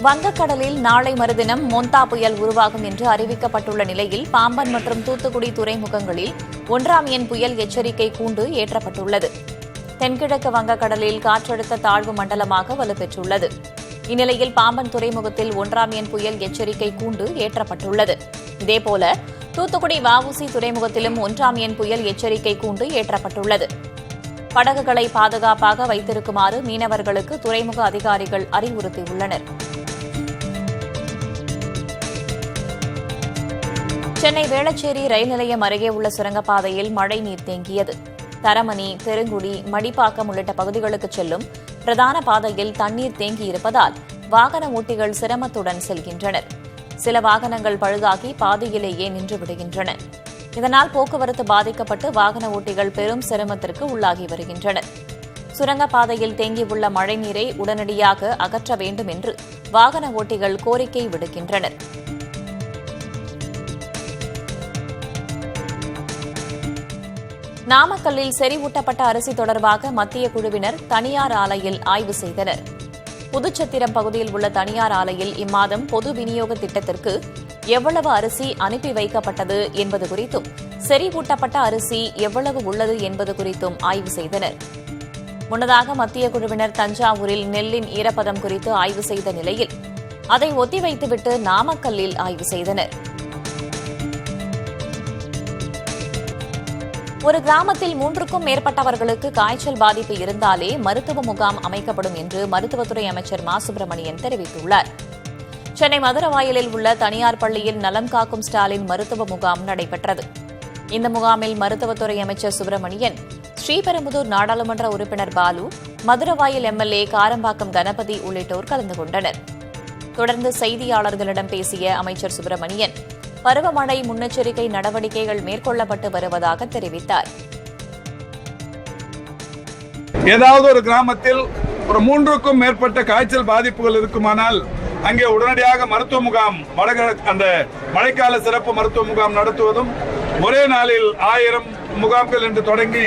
வங்கக்கடலில் நாளை மறுதினம் மோந்தா புயல் உருவாகும் என்று அறிவிக்கப்பட்டுள்ள நிலையில் பாம்பன் மற்றும் தூத்துக்குடி துறைமுகங்களில் 1ஆம் எண் புயல் எச்சரிக்கை கூண்டு ஏற்றப்பட்டுள்ளது. தென்கிழக்கு வங்கக்கடலில் காற்றழுத்த தாழ்வு மண்டலமாக வலுப்பெற்றுள்ளது. இந்நிலையில் பாம்பன் துறைமுகத்தில் 1ஆம் எண் புயல் எச்சரிக்கை கூண்டு ஏற்றப்பட்டுள்ளது. இதேபோல தூத்துக்குடி வஉசி துறைமுகத்திலும் 1ஆம் எண் புயல் எச்சரிக்கை கூண்டு ஏற்றப்பட்டுள்ளது. படகுகளை பாதுகாப்பாக வைத்திருக்குமாறு மீனவர்களுக்கு துறைமுக அதிகாரிகள் அறிவுறுத்தியுள்ளனர். சென்னை வேளச்சேரி ரயில் நிலையம் அருகே உள்ள சுரங்கப்பாதையில் மழைநீர் தேங்கியது. தரமணி, பெருங்குடி, மடிப்பாக்கம் உள்ளிட்ட பகுதிகளுக்கு செல்லும் பிரதான பாதையில் தண்ணீர் தேங்கியிருப்பதால் வாகன ஓட்டிகள் சிரமத்துடன் செல்கின்றனர். சில வாகனங்கள் பழுதாகி பாதியிலேயே நின்று விடுகின்றன. இதனால் போக்குவரத்து பாதிக்கப்பட்டு வாகன ஓட்டிகள் பெரும் சிரமத்திற்கு உள்ளாகி வருகின்றனர். சுரங்கப்பாதையில் தேங்கியுள்ள மழைநீரை உடனடியாக அகற்ற வேண்டும் என்று வாகன ஓட்டிகள் கோரிக்கை விடுக்கின்றனர். நாமக்கல்லில் செறிவூட்டப்பட்ட அரிசி தொடர்பாக மத்திய குழுவினர் தனியார் ஆலையில் ஆய்வு செய்தனர். புதுச்சத்திரம் பகுதியில் உள்ள தனியார் ஆலையில் இம்மாதம் பொது விநியோக திட்டத்திற்கு எவ்வளவு அரிசி அனுப்பி வைக்கப்பட்டது என்பது குறித்தும் செறிவூட்டப்பட்ட அரிசி எவ்வளவு உள்ளது என்பது குறித்தும் ஆய்வு செய்தனர். முன்னதாக மத்திய குழுவினர் தஞ்சாவூரில் நெல்லின் ஈரப்பதம் குறித்து ஆய்வு செய்த நிலையில் அதை ஒத்திவைத்துவிட்டு நாமக்கல்லில் ஆய்வு செய்தனர். ஒரு கிராமத்தில் 3க்கும் மேற்பட்டவர்களுக்கு காய்ச்சல் பாதிப்பு இருந்தாலே மருத்துவ முகாம் அமைக்கப்படும் என்று மருத்துவத்துறை அமைச்சர் மா சுப்பிரமணியன் தெரிவித்துள்ளார். சென்னை மதுரவாயலில் உள்ள தனியார் பள்ளியில் நலம் காக்கும் ஸ்டாலின் மருத்துவ முகாம் நடைபெற்றது. இந்த முகாமில் மருத்துவத்துறை அமைச்சர் சுப்பிரமணியன், ஸ்ரீபெரும்புதூர் நாடாளுமன்ற உறுப்பினர் பாலு, மதுரவாயல் எம்எல்ஏ காரம்பாக்கம் கணபதி உள்ளிட்டோர் கலந்து கொண்டனர். தொடர்ந்து செய்தியாளர்களிடம் பேசிய அமைச்சர் சுப்பிரமணியன், பருவமழை முன்னெச்சரிக்கை நடவடிக்கைகள் மேற்கொள்ளப்பட்டு வருவதாக தெரிவித்தார். ஏதாவது ஒரு கிராமத்தில் ஒரு 3க்கும் மேற்பட்ட காய்ச்சல் பாதிப்புகள் இருக்குமானால் அங்கே உடனடியாக மருத்துவ முகாம், அந்த மழைக்கால சிறப்பு மருத்துவ முகாம் நடத்துவதும், ஒரே நாளில் 1000 முகாம்கள் என்று தொடங்கி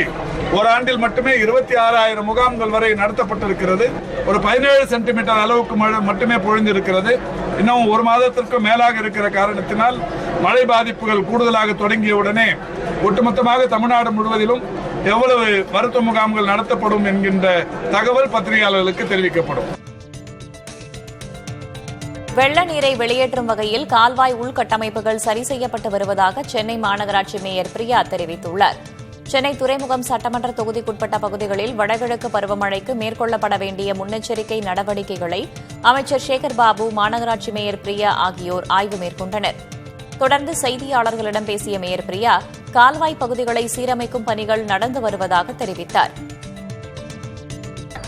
ஒரு ஆண்டில் மட்டுமே 26,000 முகாம்கள் வரை நடத்தப்பட்டிருக்கிறது. ஒரு 17 சென்டிமீட்டர் அளவுக்கு மழை மட்டுமே பொழிந்திருக்கிறது. இன்னும் ஒரு மாதத்திற்கும் மேலாக இருக்கிற காரணத்தினால் மழை பாதிப்புகள் கூடுதலாக தொடங்கியவுடனே ஒட்டுமொத்தமாக தமிழ்நாடு முழுவதிலும் எவ்வளவு மருத்துவ முகாம்கள் நடத்தப்படும் என்கின்ற தகவல் பத்திரிகையாளர்களுக்கு தெரிவிக்கப்படும். வெள்ள நீரை வெளியேற்றும் வகையில் கால்வாய் உள்கட்டமைப்புகள் சரி செய்யப்பட்டு வருவதாக சென்னை மாநகராட்சி மேயர் பிரியா தெரிவித்துள்ளார். சென்னை துறைமுகம் சட்டமன்ற தொகுதிக்குட்பட்ட பகுதிகளில் வடகிழக்கு பருவமழைக்கு மேற்கொள்ளப்பட வேண்டிய முன்னெச்சரிக்கை நடவடிக்கைகளை அமைச்சர் சேகர் பாபு, மாநகராட்சி மேயர் பிரியா ஆகியோர் ஆய்வு மேற்கொண்டனர். தொடர்ந்து செய்தியாளர்களிடம் பேசிய மேயர் பிரியா, கால்வாய் பகுதிகளை சீரமைக்கும் பணிகள் நடந்து வருவதாக தெரிவித்தார்.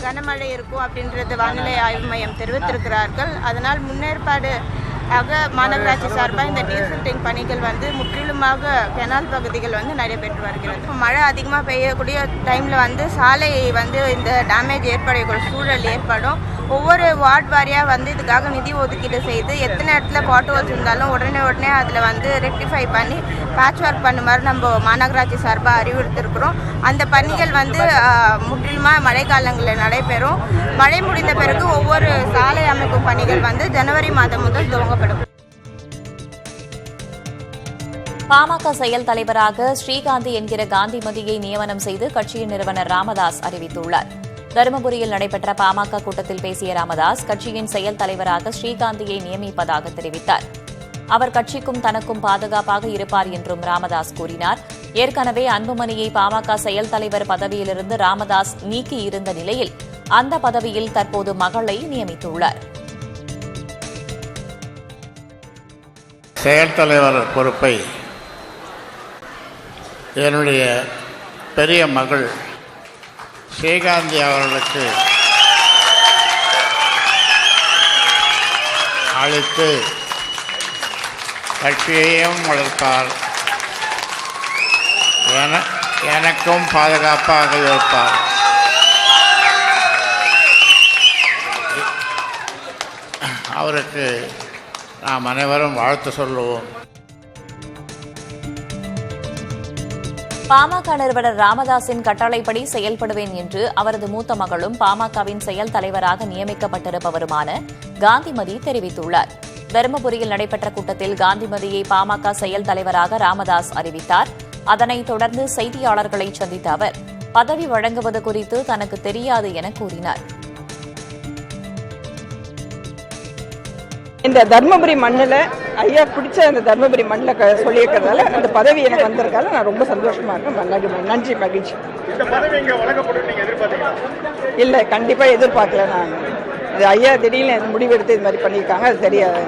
கனமழை இருக்கும் அப்படின்றது வானிலை ஆய்வு மையம் தெரிவித்திருக்கிறார்கள். அதனால் முன்னேற்பாடு மாநகராட்சி சார்பாக இந்த டீசில்டிங் பணிகள் முற்றிலுமாக கெனால் பகுதிகள் நடைபெற்று வருகிறது. மழை அதிகமாக பெய்யக்கூடிய டைமில் சாலை இந்த டேமேஜ் ஏற்படக்கூடிய சூழல் ஏற்படும். ஒவ்வொரு வார்டு வாரியாக இதுக்காக நிதி ஒதுக்கீடு செய்து எத்தனை இடத்துல பாட்ஹோல்ஸ் இருந்தாலும் உடனே அதில் ரெக்டிஃபை பண்ணி பேட்ச் ஒர்க் பண்ணுமாறு நம்ம மாநகராட்சி சார்பாக அறிவுறுத்திருக்கிறோம். அந்த பணிகள் முற்றிலுமாக மழை காலங்களில் நடைபெறும். மழை முடிந்த பிறகு ஒவ்வொரு சாலை அமைக்கும் பணிகள் ஜனவரி மாதம் முதல் துவங்கப்படும். பாமக செயல் தலைவராக ஸ்ரீகாந்தி என்கிற காந்திமதியை நியமனம் செய்து கட்சியின் நிறுவனர் ராமதாஸ் அறிவித்துள்ளார். தருமபுரியில் நடைபெற்ற பாமக கூட்டத்தில் பேசிய ராமதாஸ், கட்சியின் செயல் தலைவராக ஸ்ரீகாந்தியை நியமிப்பதாக தெரிவித்தார். அவர் கட்சிக்கும் தனக்கும் பாதுகாப்பாக இருப்பார் என்றும் ராமதாஸ் கூறினார். ஏற்கனவே அன்புமணியை பாமக செயல் தலைவர் பதவியிலிருந்து ராமதாஸ் நீக்கியிருந்த நிலையில் அந்த பதவியில் தற்போது மகளை நியமித்துள்ளார். செயல் தலைவர் பொறுப்பை என்னுடைய பெரிய மகள் ஸ்ரீகாந்தி அவர்களுக்கு அளித்து கட்சியையும் வளர்த்தார், எனக்கும் பாதுகாப்பாக இருப்பார். அவருக்கு நாம் அனைவரும் வாழ்த்து சொல்லுவோம். பாமக நிறுவனர் ராமதாஸின் கட்டளைப்படி செயல்படுவேன் என்று அவரது மூத்த மகளும் பாமகவின் செயல் தலைவராக நியமிக்கப்பட்டிருப்பவருமான காந்திமதி தெரிவித்துள்ளார். தருமபுரியில் நடைபெற்ற கூட்டத்தில் காந்திமதியை பாமக செயல் தலைவராக ராமதாஸ் அறிவித்தார். அதனைத் தொடர்ந்து செய்தியாளர்களை சந்தித்த அவர் பதவி வழங்குவது குறித்து தனக்கு தெரியாது என கூறினார். இந்த தர்மபுரி மண்ணில் ஐயா பிடிச்ச அந்த தர்மபுரி மண்ணில் சொல்லியிருக்கிறதால அந்த பதவி எனக்கு வந்திருக்கால நான் ரொம்ப சந்தோஷமா இருக்கேன். நன்றி, மகிழ்ச்சி. இல்லை, கண்டிப்பாக எதிர்பார்க்கல. நான் இது ஐயா திடீர்னு முடிவெடுத்து இது மாதிரி பண்ணியிருக்காங்க. அது தெரியாது.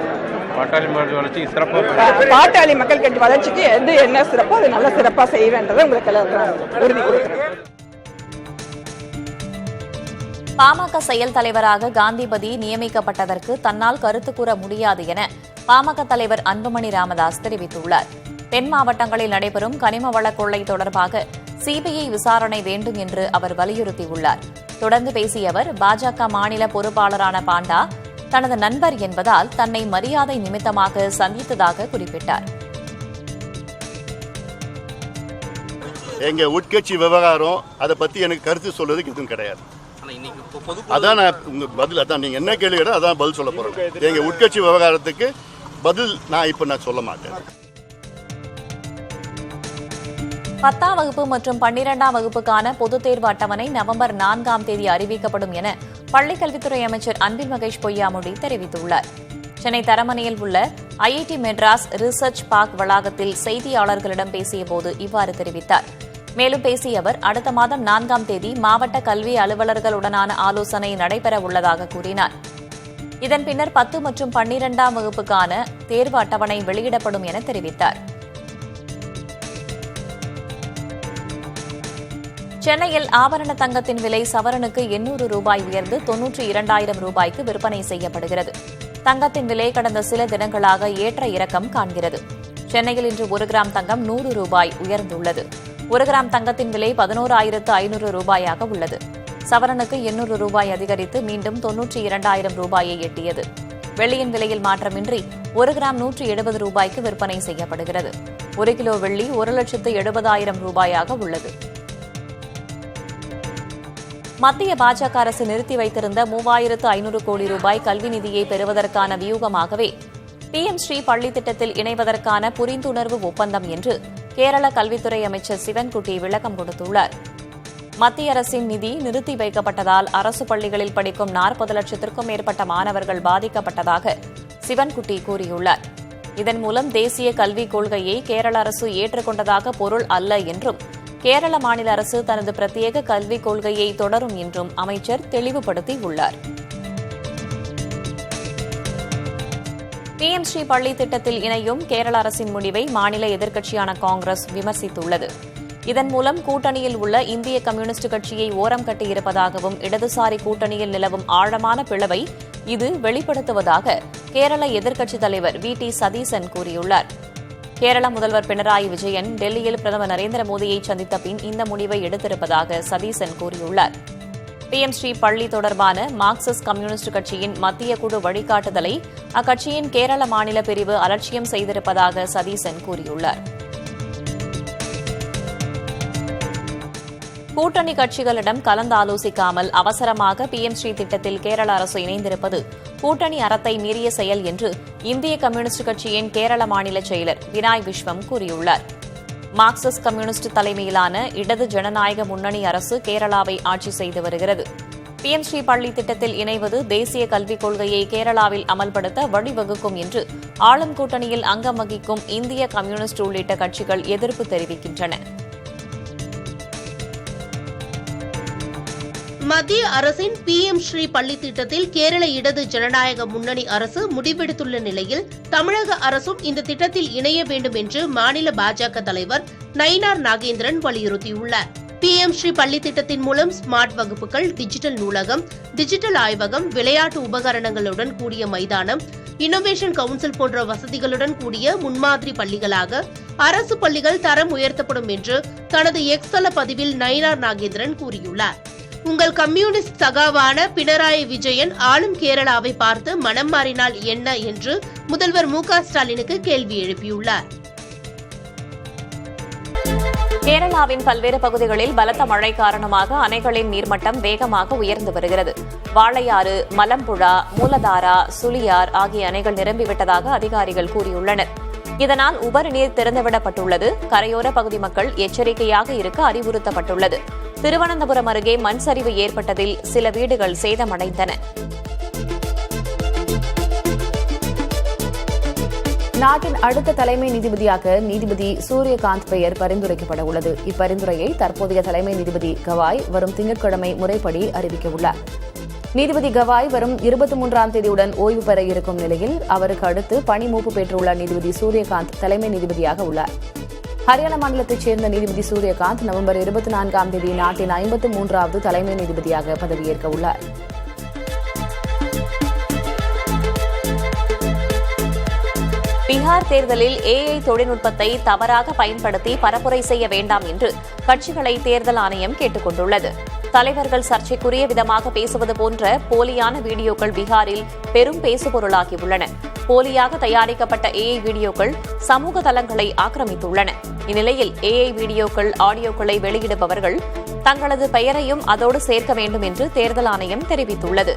பாட்டாளி மக்கள் கட்சி வளர்ச்சிக்கு எது என்ன சிறப்போ அது நல்ல சிறப்பாக செய்வேன்றதை உங்களுக்கு எல்லாருக்கும் உறுதி கொடுக்குறேன். பாமக செயல் தலைவராக காந்திமதி நியமிக்கப்பட்டதற்கு தன்னால் கருத்து கூற முடியாது என பாமக தலைவர் அன்புமணி ராமதாஸ் தெரிவித்துள்ளார். தென் மாவட்டங்களில் நடைபெறும் கனிம வள கொள்ளை தொடர்பாக சிபிஐ விசாரணை வேண்டும் என்று அவர் வலியுறுத்தியுள்ளார். தொடர்ந்து பேசிய அவர் பாஜக மாநில பொறுப்பாளரான பாண்டா தனது நண்பர் என்பதால் தன்னை மரியாதை நிமித்தமாக சந்தித்ததாக குறிப்பிட்டார். எங்க உட்கட்சி விவகாரம் அதை பத்தி எனக்கு கருத்து சொல்றதுக்கு எதுவும் கிடையாது. அதான் நான் உங்க பதில், அதான் நீங்க என்ன கேள்வி கேட்டா அதான் பதில் சொல்ல போறேன். எங்க உட்கட்சி விவகாரத்துக்கு பதில் நான் சொல்ல மாட்டேன். 10ஆம் வகுப்பு மற்றும் 12ஆம் வகுப்புக்கான பொதுத் தேர்வு அட்டவணை நவம்பர் 4ஆம் தேதி அறிவிக்கப்படும் என பள்ளிக்கல்வித்துறை அமைச்சர் அன்பில் மகேஷ் பொய்யாமொழி தெரிவித்துள்ளார். சென்னை தரமணியில் உள்ள ஐஐடி மெட்ராஸ் ரிசர்ச் பார்க் வளாகத்தில் செய்தியாளர்களிடம் பேசியபோது இவ்வாறு தெரிவித்தார். மேலும் பேசிய அவர் அடுத்த மாதம் 4ஆம் தேதி மாவட்ட கல்வி அலுவலர்களுடனான ஆலோசனை நடைபெற உள்ளதாக கூறினார். இதன் பின்னர் 10 மற்றும் 12ஆம் வகுப்புக்கான தேர்வு அட்டவணை வெளியிடப்படும் என தெரிவித்தார். சென்னையில் ஆபரண தங்கத்தின் விலை சவரனுக்கு 800 ரூபாய் உயர்ந்து 92,000 ரூபாய்க்கு விற்பனை செய்யப்படுகிறது. தங்கத்தின் விலை கடந்த சில தினங்களாக ஏற்ற இறக்கம் காண்கிறது. சென்னையில் இன்று 1 கிராம் தங்கம் 100 ரூபாய் உயர்ந்துள்ளது. 1 கிராம் தங்கத்தின் விலை 11,500 ரூபாயாக உள்ளது. சவரனுக்கு 800 ரூபாய் அதிகரித்து மீண்டும் 92,000 ரூபாயை எட்டியது. வெள்ளியின் விலையில் மாற்றமின்றி 1 கிராம் 170 ரூபாய்க்கு விற்பனை செய்யப்படுகிறது. 1 கிலோ வெள்ளி 1,70,000 ரூபாயாக உள்ளது. மத்திய பாஜக அரசு நிறுத்தி வைத்திருந்த 3,500 கோடி ரூபாய் கல்வி நிதியை பெறுவதற்கான வியூகமாகவே பிஎம் ஸ்ரீ பள்ளி திட்டத்தில் இணைவதற்கான புரிந்துணர்வு ஒப்பந்தம் என்று கேரள கல்வித்துறை அமைச்சர் சிவன்குட்டி விளக்கம் கொடுத்துள்ளார். மத்திய அரசின் நிதி நிறுத்தி வைக்கப்பட்டதால் அரசு பள்ளிகளில் படிக்கும் 40 லட்சத்திற்கும் மேற்பட்ட மாணவர்கள் பாதிக்கப்பட்டதாக சிவன்குட்டி கூறியுள்ளார். இதன் மூலம் தேசிய கல்விக் கொள்கையை கேரள அரசு ஏற்றுக்கொண்டதாக பொருள் அல்ல என்றும் கேரள மாநில அரசு தனது பிரத்யேக கல்விக் கொள்கையை தொடரும் என்றும் அமைச்சர் தெளிவுபடுத்தியுள்ளார். பிஎம் ஸ்ரீ பள்ளி திட்டத்தில் இணையும் கேரள அரசின் முடிவை மாநில எதிர்க்கட்சியான காங்கிரஸ் விமர்சித்துள்ளது. இதன் மூலம் கூட்டணியில் உள்ள இந்திய கம்யூனிஸ்ட் கட்சியை ஓரம் கட்டியிருப்பதாகவும் இடதுசாரி கூட்டணியில் நிலவும் ஆழமான பிளவை இது வெளிப்படுத்துவதாக கேரள எதிர்க்கட்சித் தலைவர் வி.டி. சதீசன் கூறியுள்ளார். கேரள முதல்வர் பினராயி விஜயன் டெல்லியில் பிரதமர் நரேந்திர மோடியை சந்தித்த பின் இந்த முடிவை எடுத்திருப்பதாக சதீசன் கூறியுள்ளார். பிஎம் ஸ்ரீ பள்ளி தொடர்பான மார்க்சிஸ்ட் கம்யூனிஸ்ட் கட்சியின் மத்திய குழு வழிகாட்டுதலை அக்கட்சியின் கேரள மாநில பிரிவு அலட்சியம் செய்திருப்பதாக சதீசன் கூறியுள்ளார். கூட்டணி கட்சிகளிடம் கலந்தாலோசிக்காமல் அவசரமாக பிஎம் ஸ்ரீ திட்டத்தில் கேரள அரசு இணைந்திருப்பது கூட்டணி அறத்தை மீறிய செயல் என்று இந்திய கம்யூனிஸ்ட் கட்சியின் கேரள மாநில செயலர் வினாய் விஸ்வம் கூறியுள்ளார். மார்க்சிஸ்ட் கம்யூனிஸ்ட் தலைமையிலான இடது ஜனநாயக முன்னணி அரசு கேரளாவை ஆட்சி செய்து வருகிறது. பிஎம் ஸ்ரீ பள்ளி திட்டத்தில் இணைவது தேசிய கல்விக் கொள்கையை கேரளாவில் அமல்படுத்த வழிவகுக்கும் என்று ஆளும் கூட்டணியில் அங்கம் வகிக்கும் இந்திய கம்யூனிஸ்ட் உள்ளிட்ட கட்சிகள் எதிர்ப்பு தெரிவிக்கின்றன. மத்திய அரசின் பிஎம் ஸ்ரீ பள்ளி திட்டத்தில் கேரள இடது ஜனநாயக முன்னணி அரசு முடிவெடுத்துள்ள நிலையில் தமிழக அரசும் இந்த திட்டத்தில் இணைய வேண்டும் என்று மாநில பாஜக தலைவர் நயினார் நாகேந்திரன் வலியுறுத்தியுள்ளார். பிஎம் ஸ்ரீ பள்ளி திட்டத்தின் மூலம் ஸ்மார்ட் வகுப்புகள், டிஜிட்டல் நூலகம், டிஜிட்டல் ஆய்வகம், விளையாட்டு உபகரணங்களுடன் கூடிய மைதானம், இன்னோவேஷன் கவுன்சில் போன்ற வசதிகளுடன் கூடிய முன்மாதிரி பள்ளிகளாக அரசு பள்ளிகள் தரம் உயர்த்தப்படும் என்று தனது எக்ஸ் தள பதிவில் நயினார் நாகேந்திரன் கூறியுள்ளார். உங்கள் கம்யூனிஸ்ட் சகாவான பினராயி விஜயன் ஆளும் கேரளாவை பார்த்து மனம் மாறினால் என்ன என்று முதல்வர் மு.க. ஸ்டாலினுக்கு கேள்வி எழுப்பியுள்ளார். கேரளாவின் பல்வேறு பகுதிகளில் பலத்த மழை காரணமாக அணைகளின் நீர்மட்டம் வேகமாக உயர்ந்து வருகிறது. வாளையாறு, மலம்புழா, மூலதாரா, சுழியார் ஆகிய அணைகள் நிரம்பிவிட்டதாக அதிகாரிகள் கூறியுள்ளனர். இதனால் உபரி நீர் திறந்துவிடப்பட்டுள்ளது. கரையோர பகுதி மக்கள் எச்சரிக்கையாக இருக்க அறிவுறுத்தப்பட்டுள்ளது. திருவனந்தபுரம் அருகே மண் சரிவு ஏற்பட்டதில் சில வீடுகள் சேதமடைந்தன. நாட்டின் அடுத்த தலைமை நீதிபதியாக நீதிபதி சூரியகாந்த் பெயர் பரிந்துரைக்கப்பட உள்ளது. இப்பரிந்துரையை தற்போதைய தலைமை நீதிபதி கவாய் வரும் திங்கட்கிழமை முறைப்படி அறிவிக்கவுள்ளார். நீதிபதி கவாய் வரும் 23ஆம் தேதியுடன் ஓய்வு பெற இருக்கும் நிலையில் அவருக்கு அடுத்து பணி மூப்பு பெற்றுள்ள நீதிபதி சூரியகாந்த் தலைமை நீதிபதியாக உள்ளார். ஹரியானா மாநிலத்தைச் சேர்ந்த நீதிபதி சூரியகாந்த் நவம்பர் 24ஆம் தேதி நாட்டின் 53வது தலைமை நீதிபதியாக பதவியேற்க உள்ளார். பீகார் தேர்தலில் ஏஐ தொழில்நுட்பத்தை தவறாக பயன்படுத்தி பரப்புரை செய்ய வேண்டாம் என்று கட்சிகளை தேர்தல் ஆணையம் கேட்டுக் கொண்டுள்ளது. தலைவர்கள் சர்ச்சைக்குரிய விதமாக பேசுவது போன்ற போலியான வீடியோக்கள் பீகாரில் பெரும் பேசுபொருளாகியுள்ளன. போலியாக தயாரிக்கப்பட்ட ஏஐ வீடியோக்கள் சமூக தளங்களை ஆக்கிரமித்துள்ளன. இந்நிலையில் ஏஐ வீடியோக்கள், ஆடியோக்களை வெளியிடுபவர்கள் தங்களது பெயரையும் அதோடு சேர்க்க வேண்டும் என்று தேர்தல் ஆணையம் தெரிவித்துள்ளது.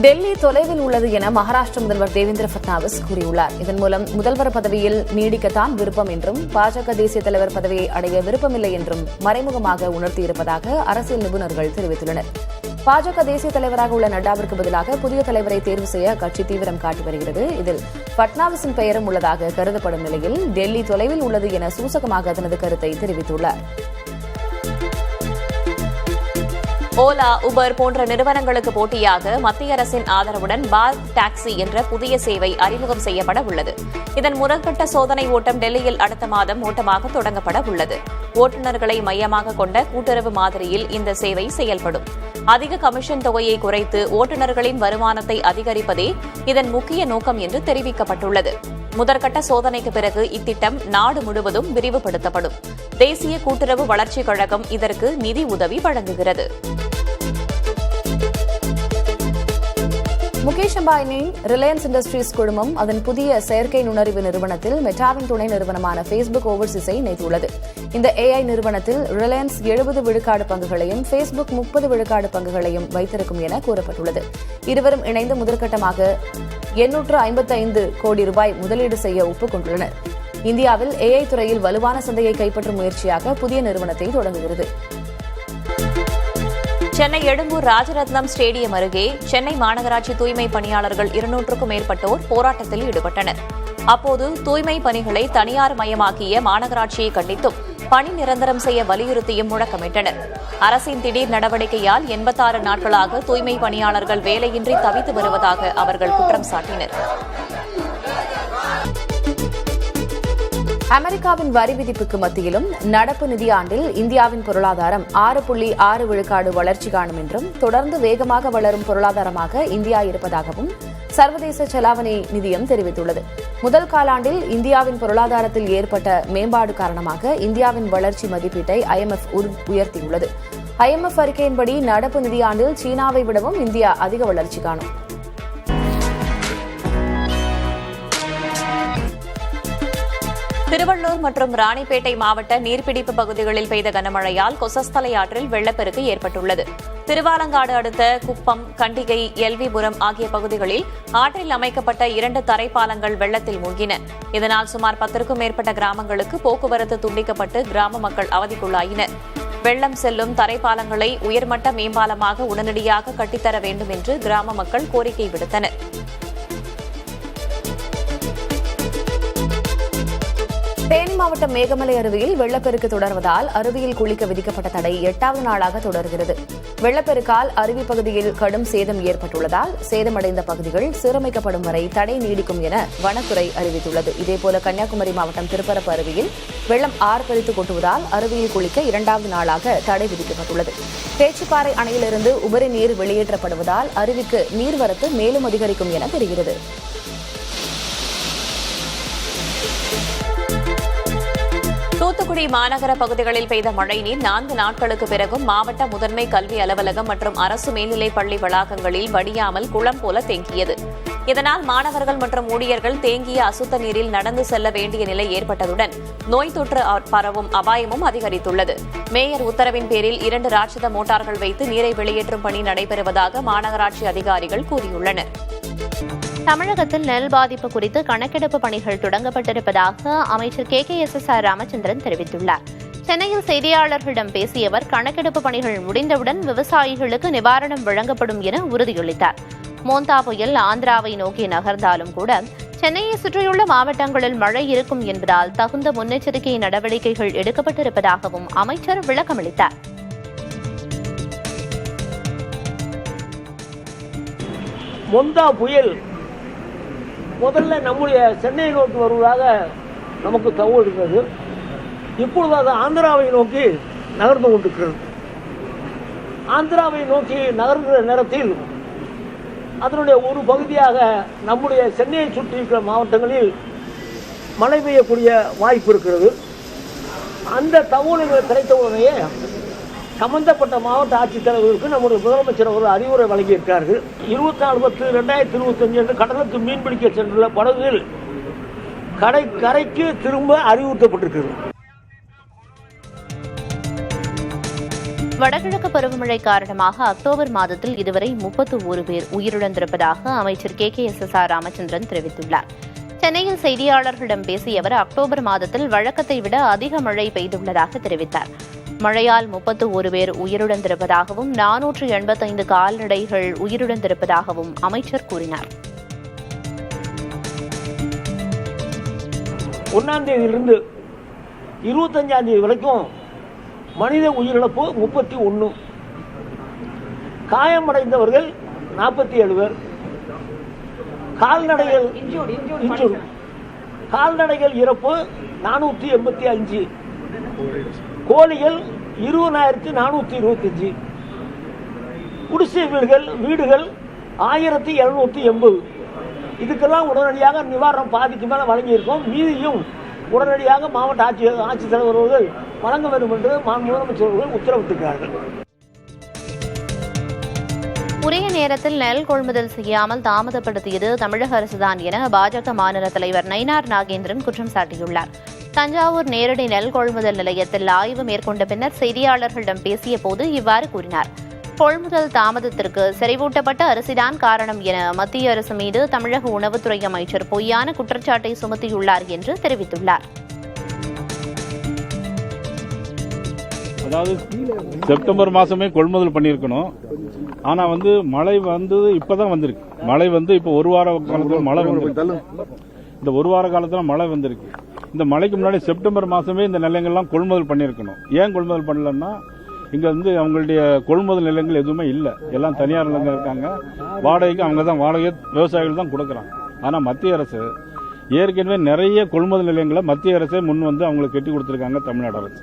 டெல்லி தொலைவில் உள்ளது என மகாராஷ்டிர முதல்வர் தேவேந்திர பட்னாவிஸ் கூறியுள்ளார். இதன் மூலம் முதல்வர் பதவியில் நீடிக்கத்தான் விருப்பம் என்றும் பாஜக தேசிய தலைவர் பதவியை அடைய விருப்பமில்லை என்றும் மறைமுகமாக உணர்த்தியிருப்பதாக அரசியல் நிபுணர்கள் தெரிவித்துள்ளனர். பாஜக தேசிய தலைவராக உள்ள நட்டாவிற்கு பதிலாக புதிய தலைவரை தேர்வு செய்ய அக்கட்சி தீவிரம் காட்டி வருகிறது. இதில் பட்னாவிஸின் பெயரும் உள்ளதாக கருதப்படும் நிலையில் டெல்லி தொலைவில் உள்ளது என சூசகமாக தனது கருத்தை தெரிவித்துள்ளார். ஓலா, உபர் போன்ற நிறுவனங்களுக்கு போட்டியாக மத்திய அரசின் ஆதரவுடன் பாரத் டாக்ஸி என்ற புதிய சேவை அறிமுகம் செய்யப்பட உள்ளது. இதன் முதற்கட்ட சோதனை ஓட்டம் டெல்லியில் அடுத்த மாதம் ஓட்டமாக தொடங்கப்பட உள்ளது. ஓட்டுநர்களை மையமாக கொண்ட கூட்டுறவு மாதிரியில் இந்த சேவை செயல்படும். அதிக கமிஷன் தொகையை குறைத்து ஓட்டுநர்களின் வருமானத்தை அதிகரிப்பதே இதன் முக்கிய நோக்கம் என்று தெரிவிக்கப்பட்டுள்ளது. முதற்கட்ட சோதனைக்கு பிறகு இத்திட்டம் நாடு முழுவதும் விரிவுபடுத்தப்படும். தேசிய கூட்டுறவு வளர்ச்சிக் கழகம் இதற்கு நிதி உதவி வழங்குகிறது. முகேஷ் அம்பானியின் ரிலையன்ஸ் இண்டஸ்ட்ரீஸ் குழுமம் அதன் புதிய செயற்கை நுண்ணறிவு நிறுவனத்தில் மெட்டாவின் துணை நிறுவனமான ஃபேஸ்புக் ஓவர்சீஸை இணைத்துள்ளது. இந்த ஏஐ நிறுவனத்தில் ரிலையன்ஸ் 70 விழுக்காடு பங்குகளையும் ஃபேஸ்புக் 30 விழுக்காடு பங்குகளையும் வைத்திருக்கும் என கூறப்பட்டுள்ளது. இருவரும் இணைந்து முதற்கட்டமாக 855 கோடி ரூபாய் முதலீடு செய்ய ஒப்புக்கொண்டுள்ளனர். இந்தியாவில் ஏஐ துறையில் வலுவான சந்தையை கைப்பற்றும் முயற்சியாக புதிய நிறுவனத்தை தொடங்குகிறது. சென்னை எழும்பூர் ராஜரத்னம் ஸ்டேடியம் அருகே சென்னை மாநகராட்சி தூய்மை பணியாளர்கள் 200க்கும் மேற்பட்டோர் போராட்டத்தில் ஈடுபட்டனர். அப்போது தூய்மை பணிகளை தனியார் மயமாக்கிய மாநகராட்சியை கண்டித்தும் பணி நிரந்தரம் செய்ய வலியுறுத்தியும் முழக்கமிட்டனர். அரசின் திடீர் நடவடிக்கையால் 86 நாட்களாக தூய்மை பணியாளர்கள் வேலையின்றி தவித்து வருவதாக அவர்கள் குற்றம் சாட்டினர். அமெரிக்காவின் வரி விதிப்புக்கு மத்தியிலும் நடப்பு நிதியாண்டில் இந்தியாவின் பொருளாதாரம் 6.6 விழுக்காடு வளர்ச்சி காணும் என்றும் தொடர்ந்து வேகமாக வளரும் பொருளாதாரமாக இந்தியா இருப்பதாகவும் சர்வதேச செலாவணி நிதியம் தெரிவித்துள்ளது. முதல் காலாண்டில் இந்தியாவின் பொருளாதாரத்தில் ஏற்பட்ட மேம்பாடு காரணமாக இந்தியாவின் வளர்ச்சி மதிப்பீட்டை IMF உயர்த்தியுள்ளது. IMF அறிக்கையின்படி நடப்பு நிதியாண்டில் சீனாவை விடவும் இந்தியா அதிக வளர்ச்சி காணும். திருவள்ளூர் மற்றும் ராணிப்பேட்டை மாவட்ட நீர்பிடிப்பு பகுதிகளில் பெய்த கனமழையால் கொசஸ்தலை ஆற்றில் வெள்ளப்பெருக்கு ஏற்பட்டுள்ளது. திருவாலங்காடு அடுத்த குப்பம், கண்டிகை, எல்விபுரம் ஆகிய பகுதிகளில் ஆற்றில் அமைக்கப்பட்ட 2 தரைப்பாலங்கள் வெள்ளத்தில் மூழ்கின. இதனால் சுமார் 10க்கும் மேற்பட்ட கிராமங்களுக்கு போக்குவரத்து துண்டிக்கப்பட்டு கிராம மக்கள் அவதிக்குள்ளாயினர். வெள்ளம் செல்லும் தரைப்பாலங்களை உயர்மட்ட மேம்பாலமாக உடனடியாக கட்டித்தர வேண்டும் என்று கிராம மக்கள் கோரிக்கை விடுத்தனர். தேனி மாவட்டம் மேகமலை அருவியில் வெள்ளப்பெருக்கு தொடர்வதால் அருவியில் குளிக்க விதிக்கப்பட்ட தடை 8வது நாளாக தொடர்கிறது. வெள்ளப்பெருக்கால் அருவி பகுதியில் கடும் சேதம் ஏற்பட்டுள்ளதால் சேதமடைந்த பகுதிகள் சீரமைக்கப்படும் வரை தடை நீடிக்கும் என வனத்துறை அறிவித்துள்ளது. இதேபோல கன்னியாகுமரி மாவட்டம் திருப்பரப்பு அருவியில் வெள்ளம் ஆர்ப்பரித்து கொட்டுவதால் அருவியில் குளிக்க 2வது நாளாக தடை விதிக்கப்பட்டுள்ளது. பேச்சிப்பாறை அணையிலிருந்து உபரி நீர் வெளியேற்றப்படுவதால் அருவிக்கு நீர்வரத்து மேலும் அதிகரிக்கும் என தெரிகிறது. தூத்துக்குடி மாநகர பகுதிகளில் பெய்த மழைநீர் 4 நாட்களுக்கு பிறகும் மாவட்ட முதன்மை கல்வி அலுவலகம் மற்றும் அரசு மேல்நிலைப் பள்ளி வளாகங்களில் வடியாமல் குளம் போல தேங்கியது. இதனால் மாணவர்கள் மற்றும் ஊழியர்கள் தேங்கிய அசுத்த நீரில் நடந்து செல்ல வேண்டிய நிலை ஏற்பட்டதுடன் நோய் தொற்று பரவும் அபாயமும் அதிகரித்துள்ளது. மேயர் உத்தரவின் பேரில் 2 ராட்சத மோட்டார்கள் வைத்து நீரை வெளியேற்றும் பணி நடைபெறுவதாக மாநகராட்சி அதிகாரிகள் கூறியுள்ளனர். தமிழகத்தில் நெல் பாதிப்பு குறித்து கணக்கெடுப்பு பணிகள் தொடங்கப்பட்டிருப்பதாக அமைச்சர் KKSSR ராமச்சந்திரன் தெரிவித்துள்ளார். சென்னையில் செய்தியாளர்களிடம் பேசிய அவர், கணக்கெடுப்பு பணிகள் முடிந்தவுடன் விவசாயிகளுக்கு நிவாரணம் வழங்கப்படும் என உறுதியளித்தார். மோந்தா புயல் ஆந்திராவை நோக்கி நகர்ந்தாலும் கூட சென்னையை சுற்றியுள்ள மாவட்டங்களில் மழை இருக்கும் என்பதால் தகுந்த முன்னெச்சரிக்கை நடவடிக்கைகள் எடுக்கப்பட்டிருப்பதாகவும் அமைச்சர் விளக்கமளித்தார். மோந்தா புயல் முதல்ல நம்முடைய சென்னையை நோக்கி வருவதாக நமக்கு தகவல் இருக்கிறது. இப்பொழுது அது ஆந்திராவை நோக்கி நகர்ந்து கொண்டிருக்கிறது. ஆந்திராவை நோக்கி நகர்கிற நேரத்தில் அதனுடைய ஒரு பகுதியாக நம்முடைய சென்னையை சுற்றி இருக்கிற மாவட்டங்களில் மழை பெய்யக்கூடிய வாய்ப்பு இருக்கிறது. அந்த தகவல்கள் கிடைத்தவுடனேயே சம்பந்தப்பட்ட மாவட்ட ஆட்சித்தலைவருக்கு நம்முடைய முதலமைச்சர் அவர்கள் அறிவுரை வழங்கியிருக்கிறார்கள். 24/10/2025 அன்று கடலுக்கு மீன்பிடிக்க சென்றுள்ள படகுகள் கரைக்கு திரும்ப அறிவுறுத்தப்பட்டிருக்கிறது. வடகிழக்கு பருவமழை காரணமாக அக்டோபர் மாதத்தில் இதுவரை 31 பேர் உயிரிழந்திருப்பதாக அமைச்சர் KKSSR ராமச்சந்திரன் தெரிவித்துள்ளார். சென்னையில் செய்தியாளர்களிடம் பேசிய அவர், அக்டோபர் மாதத்தில் வழக்கத்தை விட அதிக மழை பெய்துள்ளதாக தெரிவித்தார். மழையால் 31 பேர் உயிரிழந்திருப்பதாகவும் 485 கால்நடைகள் உயிரிழந்திருப்பதாகவும் அமைச்சர் கூறினார். 1ஆம் தேதியிலிருந்து 25ஆம் தேதி வரைக்கும் மனித உயிரிழப்பு 31, காயமடைந்தவர்கள் 47 பேர், கால்நடைகள் இறப்பு 485, கோழிகள் 20,425, குடிசை வீடுகள் 1,780. இதுக்கெல்லாம் உடனடியாக நிவாரணம் பாதிக்கு மேலே வழங்கியிருக்கோம். மீதியும் உடனடியாக மாவட்ட ஆட்சித்தலைவர்கள் வழங்க வேண்டும் என்று முதலமைச்சர் அவர்கள் உத்தரவிட்டிருக்கிறார்கள். உரிய நேரத்தில் நெல் கொள்முதல் செய்யாமல் தாமதப்படுத்தியது தமிழக அரசுதான் என பாஜக மாநில தலைவர் நயினார் நாகேந்திரன் குற்றம் சாட்டியுள்ளார். தஞ்சாவூர் நேரடி நெல் கொள்முதல் நிலையத்தில் ஆய்வு மேற்கொண்ட பின்னர் செய்தியாளர்களிடம் பேசிய போது இவ்வாறு கூறினார். கொள்முதல் தாமதத்திற்கு செறிவூட்டப்பட்ட அரிசிதான் காரணம் என மத்திய அரசு மீது தமிழக உணவுத்துறை அமைச்சர் பொய்யான குற்றச்சாட்டை சுமத்தியுள்ளார் என்று தெரிவித்துள்ளார். அதாவது செப்டம்பர் மாசமே கொள்முதல் பண்ணியிருக்கணும். ஆனா மழை இப்பதான் வந்திருக்கு. மழை இப்போ ஒரு வார காலத்தில் மழை வந்து இந்த ஒரு வார காலத்தில் மழை வந்திருக்கு. இந்த மழைக்கு முன்னாடி செப்டம்பர் மாசமே இந்த நிலங்கள்லாம் கொள்முதல் பண்ணியிருக்கணும். ஏன் கொள்முதல் பண்ணலன்னா, இங்க அவங்களுடைய கொள்முதல் நிலங்கள் எதுவுமே இல்லை. எல்லாம் தனியார் நிலங்கள் இருக்காங்க. வாடகைக்கு அவங்க தான் விவசாயிகள் தான் கொடுக்குறாங்க. ஆனா மத்திய அரசு ஏற்கனவே நிறைய கொள்முதல் நிலையங்களை மத்திய அரசே முன் அவங்களுக்கு கட்டி கொடுத்திருக்காங்க தமிழ்நாடு அரசு.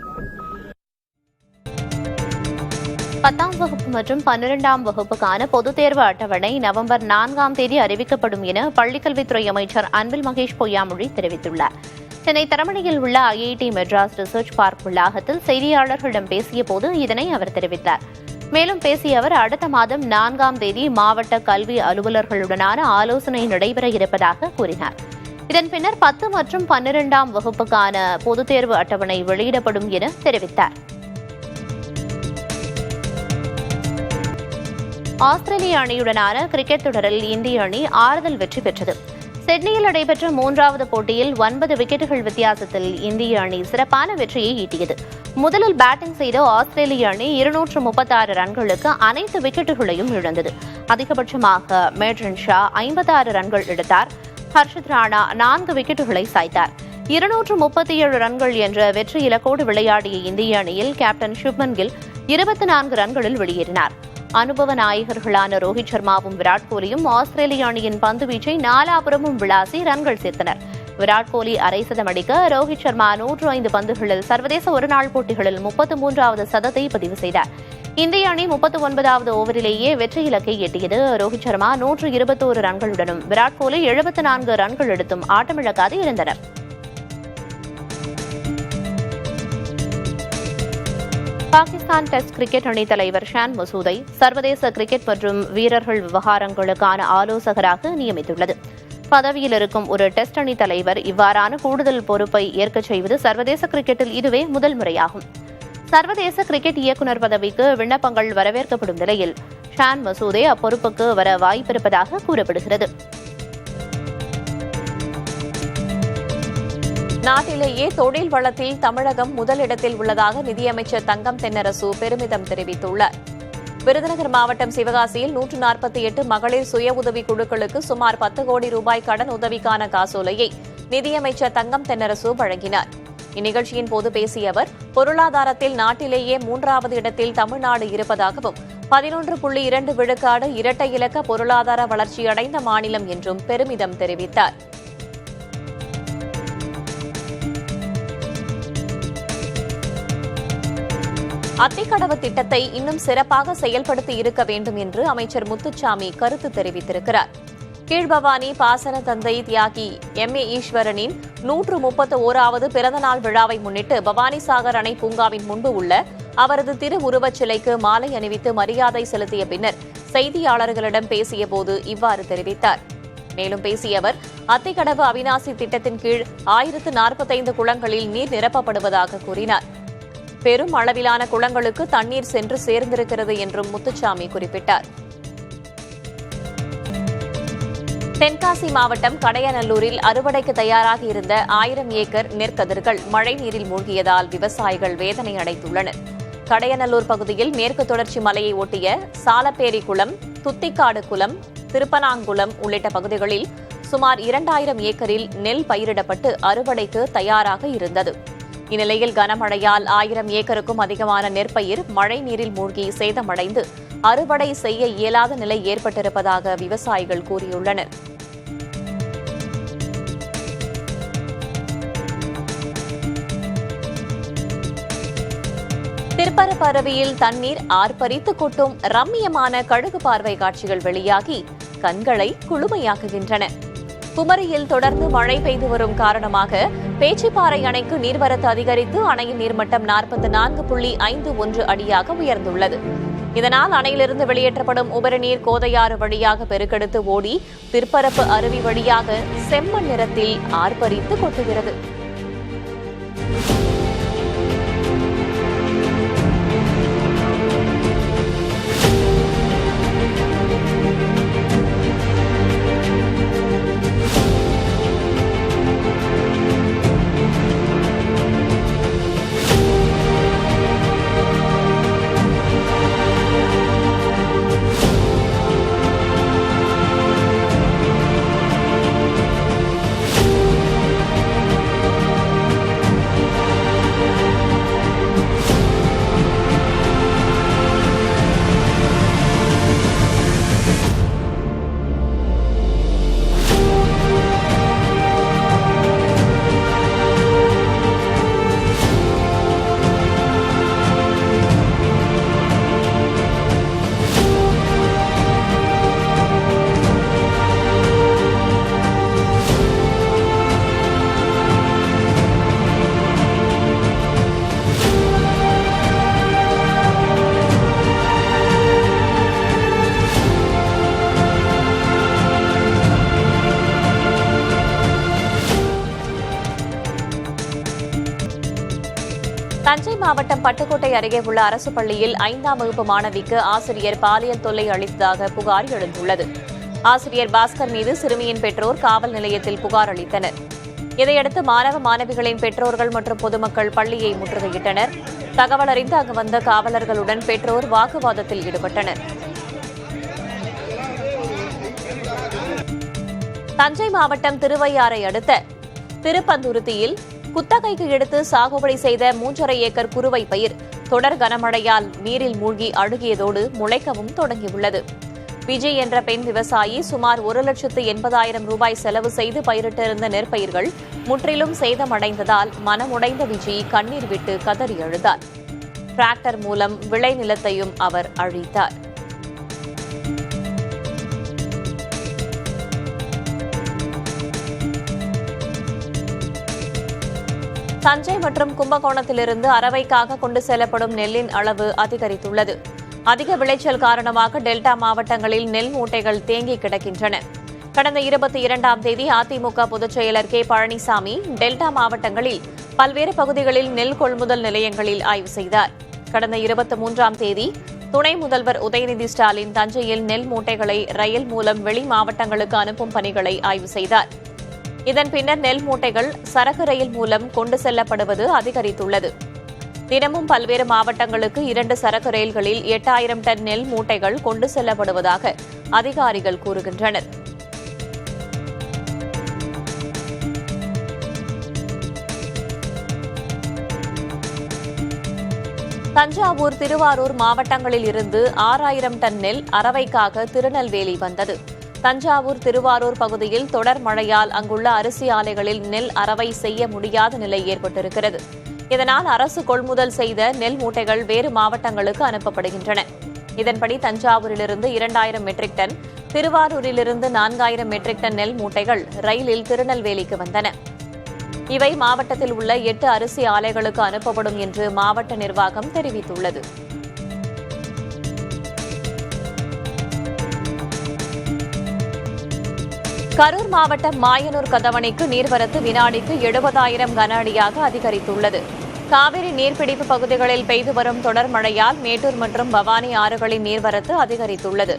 10ஆம் வகுப்பு மற்றும் 12ஆம் வகுப்புக்கான பொதுத் தேர்வு அட்டவணை நவம்பர் 4ஆம் தேதி அறிவிக்கப்படும் என பள்ளிக்கல்வித்துறை அமைச்சர் அன்பில் மகேஷ் பொய்யாமொழி தெரிவித்துள்ளார். சென்னை தரமணியில் உள்ள IIT மெட்ராஸ் ரிசர்ச் பார்க் வளாகத்தில் செய்தியாளர்களிடம் பேசிய போது இதனை அவர் தெரிவித்தார். மேலும் பேசிய அவர், அடுத்த மாதம் 4ஆம் தேதி மாவட்ட கல்வி அலுவலர்களுடனான ஆலோசனை நடைபெற இருப்பதாக கூறினார். இதன் பின்னர் 10 மற்றும் 12ஆம் வகுப்புக்கான பொதுத் தேர்வு அட்டவணை வெளியிடப்படும் என தெரிவித்தார். ஆஸ்திரேலிய அணியுடனான கிரிக்கெட் தொடரில் இந்திய அணி ஆறுதல் வெற்றி பெற்றது. சிட்னியில் நடைபெற்ற 3வது போட்டியில் 9 விக்கெட்டுகள் வித்தியாசத்தில் இந்திய அணி சிறப்பான வெற்றியை ஈட்டியது. முதலில் பேட்டிங் செய்த ஆஸ்திரேலிய அணி 236 ரன்களுக்கு அனைத்து விக்கெட்டுகளையும் இழந்தது. அதிகபட்சமாக மேட்ரன் ஷா 56 ரன்கள் எடுத்தார். ஹர்ஷித் ராணா 4 விக்கெட்டுகளை சாய்த்தார். 237 ரன்கள் என்ற வெற்றி இலக்கோடு விளையாடிய இந்திய அணியில் கேப்டன் சுப்மன் கில் 24 ரன்களில் வெளியேறினார். அனுபவ நாயகர்களான ரோஹித் சர்மாவும் விராட் கோலியும் ஆஸ்திரேலிய அணியின் பந்துவீச்சை நாலாபுரமும் விளாசி ரன்கள் சேர்த்தனர். விராட் கோலி அரை சதம் அடிக்க ரோஹித் சர்மா 105 பந்துகளில் சர்வதேச ஒருநாள் போட்டிகளில் 33வது சதத்தை பதிவு செய்தார். இந்திய அணி 39வது ஓவரிலேயே வெற்றி இலக்கை எட்டியது. ரோஹித் சர்மா 121 ரன்களுடனும் விராட் கோலி 74 ரன்கள் எடுத்தும் ஆட்டமிழக்காது இருந்தனர். பாகிஸ்தான் டெஸ்ட் கிரிக்கெட் அணித் தலைவர் ஷான் மசூதை சர்வதேச கிரிக்கெட் மற்றும் வீரர்கள் விவகாரங்களுக்கான ஆலோசகராக நியமித்துள்ளது. பதவியில் இருக்கும் ஒரு டெஸ்ட் அணித் தலைவர் இவ்வாறான கூடுதல் பொறுப்பை ஏற்கச் செய்வது சர்வதேச கிரிக்கெட்டில் இதுவே முதல் முறையாகும். சர்வதேச கிரிக்கெட் இயக்குநர் பதவிக்கு விண்ணப்பங்கள் வரவேற்கப்படும் நிலையில் ஷான் மசூதே அப்பொறுப்புக்கு வர வாய்ப்பிருப்பதாக கூறப்படுகிறது. நாட்டிலேயே தொழில் வளத்தில் தமிழகம் முதலிடத்தில் உள்ளதாக நிதியமைச்சர் தங்கம் தென்னரசு பெருமிதம் தெரிவித்துள்ளார். விருதுநகர் மாவட்டம் சிவகாசியில் 148 மகளிர் சுய உதவி குழுக்களுக்கு சுமார் 10 கோடி ரூபாய் கடன் உதவிக்கான காசோலையை நிதியமைச்சர் தங்கம் தென்னரசு வழங்கினார். இந்நிகழ்ச்சியின் போது பேசிய அவர், பொருளாதாரத்தில் நாட்டிலேயே 3வது இடத்தில் தமிழ்நாடு இருப்பதாகவும் 11.2 விழுக்காடு இரட்டை இலக்க பொருளாதார வளர்ச்சியடைந்த மாநிலம் என்றும் பெருமிதம் தெரிவித்தார். அத்திக்கடவு திட்டத்தை இன்னும் சிறப்பாக செயல்படுத்தி இருக்க வேண்டும் என்று அமைச்சர் முத்துச்சாமி கருத்து தெரிவித்திருக்கிறார். கீழ்பவானி பாசன தந்தை தியாகி M.A. ஈஸ்வரனின் 131வது பிறந்தநாள் விழாவை முன்னிட்டு பவானிசாகர் அணை பூங்காவின் முன்பு உள்ள அவரது திருவுருவச் சிலைக்கு மாலை அணிவித்து மரியாதை செலுத்திய பின்னர் செய்தியாளர்களிடம் பேசியபோது இவ்வாறு தெரிவித்தார். மேலும் பேசிய அவர், அத்திக்கடவு அவிநாசி திட்டத்தின் கீழ் 1045 குளங்களில் நீர் நிரப்பப்படுவதாக கூறினார். பெரும் அளவிலான குளங்களுக்கு தண்ணீர் சென்று சேர்ந்திருக்கிறது என்றும் முத்துச்சாமி குறிப்பிட்டார். தென்காசி மாவட்டம் கடையநல்லூரில் அறுவடைக்கு தயாராக இருந்த 1000 ஏக்கர் நெற்கதிர்கள் மழை நீரில் மூழ்கியதால் விவசாயிகள் வேதனை அடைந்துள்ளனர். கடையநல்லூர் பகுதியில் மேற்கு தொடர்ச்சி மலையை ஒட்டிய சாலப்பேரி குளம், துத்திக்காடு குளம், திருப்பனாங்குளம் உள்ளிட்ட பகுதிகளில் சுமார் 2000 ஏக்கரில் நெல் பயிரிடப்பட்டு அறுவடைக்கு தயாராக இருந்தது. இந்நிலையில் கனமழையால் 1000 ஏக்கருக்கும் அதிகமான நெற்பயிர் மழை நீரில் மூழ்கி சேதமடைந்து அறுவடை செய்ய இயலாத நிலை ஏற்பட்டிருப்பதாக விவசாயிகள் கூறியுள்ளனர். திருப்பரப்பு அருவியில் தண்ணீர் ஆர்ப்பரித்து கொட்டும் ரம்மியமான கழுகு பார்வை காட்சிகள் வெளியாகி கண்களை குளுமையாக்குகின்றன. குமரியில் தொடர்ந்து மழை பெய்து வரும் காரணமாக பேச்சிப்பாறை அணைக்கு நீர்வரத்து அதிகரித்து அணையின் நீர்மட்டம் 44.51 அடியாக உயர்ந்துள்ளது. இதனால் அணையிலிருந்து வெளியேற்றப்படும் உபரி நீர் கோதையாறு வழியாக பெருக்கெடுத்து ஓடி திருப்பரப்பு அருவி வழியாக செம்மண் நிறத்தில் ஆர்ப்பரித்து கொட்டுகிறது. தஞ்சை மாவட்டம் பட்டுக்கோட்டை அருகே உள்ள அரசு பள்ளியில் 5ஆம் வகுப்பு மாணவிக்கு ஆசிரியர் பாலியல் தொல்லை அளித்ததாக புகார் எழுந்துள்ளது. ஆசிரியர் பாஸ்கர் மீது சிறுமியின் பெற்றோர் காவல் நிலையத்தில் புகார் அளித்தனர். இதையடுத்து மாணவ மாணவிகளின் பெற்றோர்கள் மற்றும் பொதுமக்கள் பள்ளியை முற்றுகையிட்டனர். தகவல் அறிந்து அங்கு வந்த காவலர்களுடன் பெற்றோர் வாக்குவாதத்தில் ஈடுபட்டனர். தஞ்சை மாவட்டம் திருவையாறை அடுத்த திருப்பந்துருத்தியில் குத்தகைக்கு எடுத்து சாகுபடி செய்த 3.5 ஏக்கர் குறுவை பயிர் தொடர் கனமழையால் நீரில் மூழ்கி அழுகியதோடு முளைக்கவும் தொடங்கியுள்ளது. விஜய் என்ற பெண் விவசாயி சுமார் 1,80,000 ரூபாய் செலவு செய்து பயிரிட்டிருந்த நெற்பயிர்கள் முற்றிலும் சேதமடைந்ததால் மனமுடைந்த விஜய் கண்ணீர் விட்டு கதறி அழுதார். டிராக்டர் மூலம் விளை நிலத்தையும் அவர் அழித்தார். தஞ்சை மற்றும் கும்பகோணத்திலிருந்து அரவைக்காக கொண்டு செல்லப்படும் நெல்லின் அளவு அதிகரித்துள்ளது. அதிக விளைச்சல் காரணமாக டெல்டா மாவட்டங்களில் நெல் மூட்டைகள் தேங்கி கிடக்கின்றன. கடந்த 22ஆம் தேதி அதிமுக பொதுச் செயலர் கே பழனிசாமி டெல்டா மாவட்டங்களில் பல்வேறு பகுதிகளில் நெல் கொள்முதல் நிலையங்களில் ஆய்வு செய்தார். கடந்த 23ஆம் தேதி துணை முதல்வர் உதயநிதி ஸ்டாலின் தஞ்சையில் நெல் மூட்டைகளை ரயில் மூலம் வெளி மாவட்டங்களுக்கு அனுப்பும் பணிகளை ஆய்வு செய்தார். இதன் பின்னர் நெல் மூட்டைகள் சரக்கு ரயில் மூலம் கொண்டு செல்லப்படுவது அதிகரித்துள்ளது. தினமும் பல்வேறு மாவட்டங்களுக்கு 2 சரக்கு ரயில்களில் 8000 டன் நெல் மூட்டைகள் கொண்டு செல்லப்படுவதாக அதிகாரிகள் கூறுகின்றனர். தஞ்சாவூர், திருவாரூர் மாவட்டங்களில் இருந்து 6000 டன் நெல் அரவைக்காக திருநெல்வேலி வந்தது. தஞ்சாவூர், திருவாரூர் பகுதியில் தொடர் மழையால் அங்குள்ள அரிசி ஆலைகளில் நெல் அரவை செய்ய முடியாத நிலை ஏற்பட்டிருக்கிறது. இதனால் அரசு கொள்முதல் செய்த நெல் மூட்டைகள் வேறு மாவட்டங்களுக்கு அனுப்பப்படுகின்றன. இதன்படி தஞ்சாவூரிலிருந்து 2000 மெட்ரிக் டன், திருவாரூரிலிருந்து 4000 மெட்ரிக் டன் நெல் மூட்டைகள் ரயிலில் திருநெல்வேலிக்கு வந்தன. இவை மாவட்டத்தில் உள்ள 8 அரிசி ஆலைகளுக்கு அனுப்பப்படும் என்று மாவட்ட நிர்வாகம் தெரிவித்துள்ளது. கரூர் மாவட்டம் மாயனூர் கதவணைக்கு நீர்வரத்து வினாடிக்கு 70,000 கன அடியாக அதிகரித்துள்ளது. காவிரி நீர்பிடிப்பு பகுதிகளில் பெய்து வரும் தொடர் மழையால் மேட்டூர் மற்றும் பவானி ஆறுகளின் நீர்வரத்து அதிகரித்துள்ளது.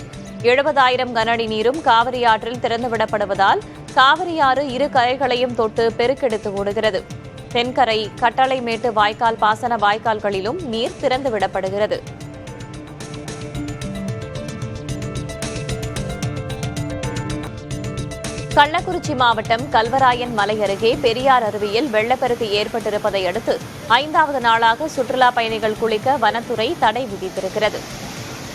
70,000 கன அடி நீரும் காவிரி ஆற்றில் திறந்துவிடப்படுவதால் காவிரி ஆறு இரு கரைகளையும் தொட்டு பெருக்கெடுத்து ஓடுகிறது. தென்கரை, கட்டளைமேட்டு வாய்க்கால் பாசன வாய்க்கால்களிலும் நீர் திறந்துவிடப்படுகிறது. கள்ளக்குறிச்சி மாவட்டம் கல்வராயன் மலை அருகே பெரியார் அருவியில் வெள்ளப்பெருக்கு ஏற்பட்டிருப்பதை அடுத்து 5வது நாளாக சுற்றுலா பயணிகள் குளிக்க வனத்துறை தடை விதித்திருக்கிறது.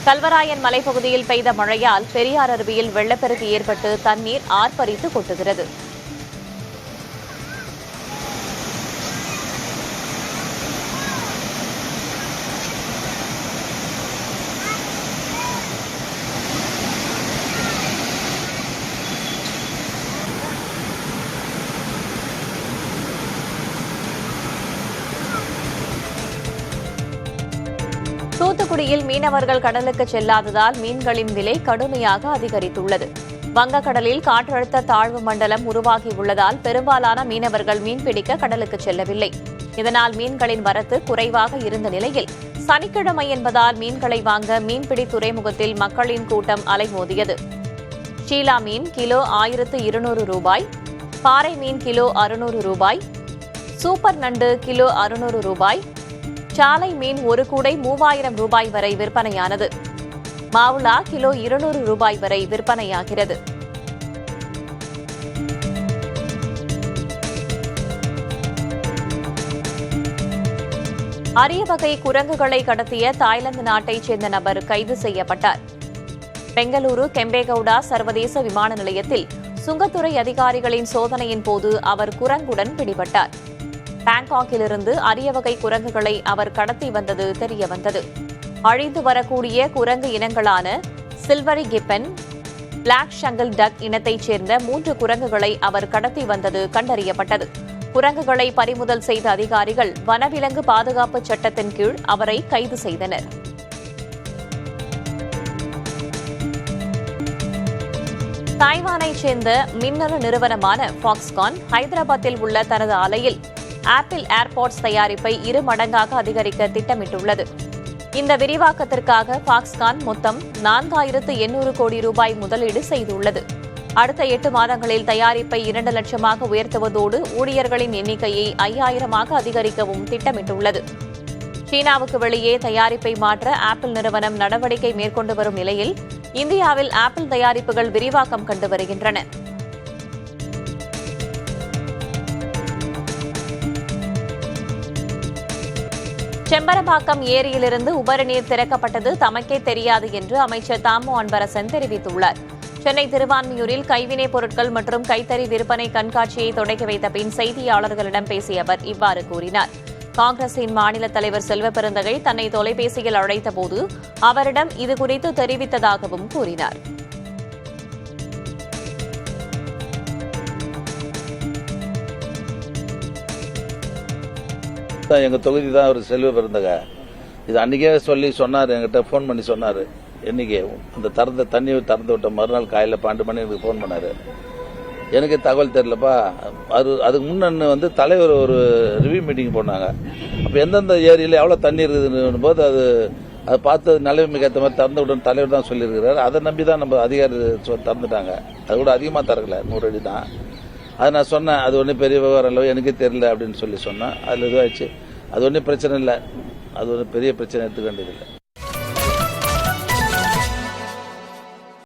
கல்வராயன் மலைப்பகுதியில் பெய்த மழையால் பெரியார் அருவியில் வெள்ளப்பெருக்கு ஏற்பட்டு தண்ணீர் ஆர்ப்பரித்து கொட்டுகிறது. தூத்துக்குடியில் மீனவர்கள் கடலுக்கு செல்லாததால் மீன்களின் விலை கடுமையாக அதிகரித்துள்ளது. வங்கக்கடலில் காற்றழுத்த தாழ்வு மண்டலம் உருவாகியுள்ளதால் பெரும்பாலான மீனவர்கள் மீன்பிடிக்க கடலுக்கு செல்லவில்லை. இதனால் மீன்களின் வரத்து குறைவாக இருந்த நிலையில் சனிக்கிழமை என்பதால் மீன்களை வாங்க மீன்பிடி துறைமுகத்தில் மக்களின் கூட்டம் அலைமோதியது. ஷீலா மீன் கிலோ 1200 ரூபாய், பாறை மீன் கிலோ 600 ரூபாய், சூப்பர் நண்டு கிலோ 600 ரூபாய், சாலை மீன் ஒரு கூடை 3000 ரூபாய் வரை விற்பனையானது. மாவுளா கிலோ 200 ரூபாய் வரை விற்பனையாகிறது. அரிய வகை குரங்குகளை கடத்திய தாய்லாந்து நாட்டைச் சேர்ந்த நபர் கைது செய்யப்பட்டார். பெங்களூரு கெம்பேகவுடா சர்வதேச விமான நிலையத்தில் சுங்கத்துறை அதிகாரிகளின் சோதனையின் போது அவர் குரங்குடன் பிடிபட்டார். பாங்காக்கிலிருந்து அரிய வகை குரங்குகளை அவர் கடத்தி வந்தது தெரியவந்தது. அழிந்து வரக்கூடிய குரங்கு இனங்களான சில்வரி கிப்பன், பிளாக் ஷங்கல் டக் இனத்தைச் சேர்ந்த 3 குரங்குகளை அவர் கடத்தி வந்தது கண்டறியப்பட்டது. குரங்குகளை பறிமுதல் செய்த அதிகாரிகள் வனவிலங்கு பாதுகாப்பு சட்டத்தின் கீழ் அவரை கைது செய்தனர். தாய்வானைச் சேர்ந்த மின்னணு நிறுவனமான ஃபாக்ஸ்கான் ஹைதராபாத்தில் உள்ள தனது ஆலையில் ஆப்பிள் ஏர்பாட்ஸ் தயாரிப்பை 2 மடங்காக அதிகரிக்க திட்டமிட்டுள்ளது. இந்த விரிவாக்கத்திற்காக ஃபாக்ஸ்கான் மொத்தம் 4800 கோடி ரூபாய் முதலீடு செய்துள்ளது. அடுத்த 8 மாதங்களில் தயாரிப்பை 2 லட்சமாக உயர்த்துவதோடு ஊழியர்களின் எண்ணிக்கையை 5000ஆக அதிகரிக்கவும் திட்டமிட்டுள்ளது. சீனாவுக்கு வெளியே தயாரிப்பை மாற்ற ஆப்பிள் நிறுவனம் நடவடிக்கை மேற்கொண்டு வரும் நிலையில் இந்தியாவில் ஆப்பிள் தயாரிப்புகள் விரிவாக்கம் கண்டு வருகின்றன. செம்பரம்பாக்கம் ஏரியிலிருந்து உபரி நீர் திறக்கப்பட்டது தமக்கே தெரியாது என்று அமைச்சர் தாமு அன்பரசன் தெரிவித்துள்ளார். சென்னை திருவான்மியூரில் கைவினைப் பொருட்கள் மற்றும் கைத்தறி விற்பனை கண்காட்சியை தொடங்கி வைத்த பின் செய்தியாளர்களிடம் பேசிய அவர் இவ்வாறு கூறினார். காங்கிரசின் மாநில தலைவர் செல்வபெருந்தகை தன்னை தொலைபேசியில் அழைத்தபோது அவரிடம் இதுகுறித்து தெரிவித்ததாகவும் கூறினார். எங்கள் தொகுதி தான் ஒரு செல்வ பிறந்தக. இது அன்றைக்கே சொன்னார், என்கிட்ட ஃபோன் பண்ணி சொன்னார். என்னைக்கு அந்த தண்ணி திறந்து விட்ட மறுநாள் காலையில் 12 மணி எனக்கு ஃபோன் பண்ணார். எனக்கு தகவல் தெரியலப்பா. அதுக்கு முன்னே தலைவர் ஒரு ரிவ்யூ மீட்டிங் போனாங்க. அப்போ எந்தெந்த ஏரியில் எவ்வளோ தண்ணி இருக்குதுன்னு போது அதை பார்த்து நிலைமைக்கு ஏற்ற மாதிரி திறந்து விடணும் தலைவர் தான் சொல்லியிருக்கிறார். அதை நம்பி தான் நம்ம அதிகாரி திறந்துட்டாங்க. அது கூட அதிகமாக திறக்கல, 100 அடி தான். அது நான் சொன்னேன், அது ஒன்றும் பெரிய விவகாரம் இல்லை, எனக்கே தெரியல அப்படின்னு சொன்னேன். அதில் இதுவாகிடுச்சு. அது ஒன்றும் பிரச்சனை இல்லை, அது ஒன்றும் பெரிய பிரச்சனை எடுத்துக்க வேண்டியதில்லை.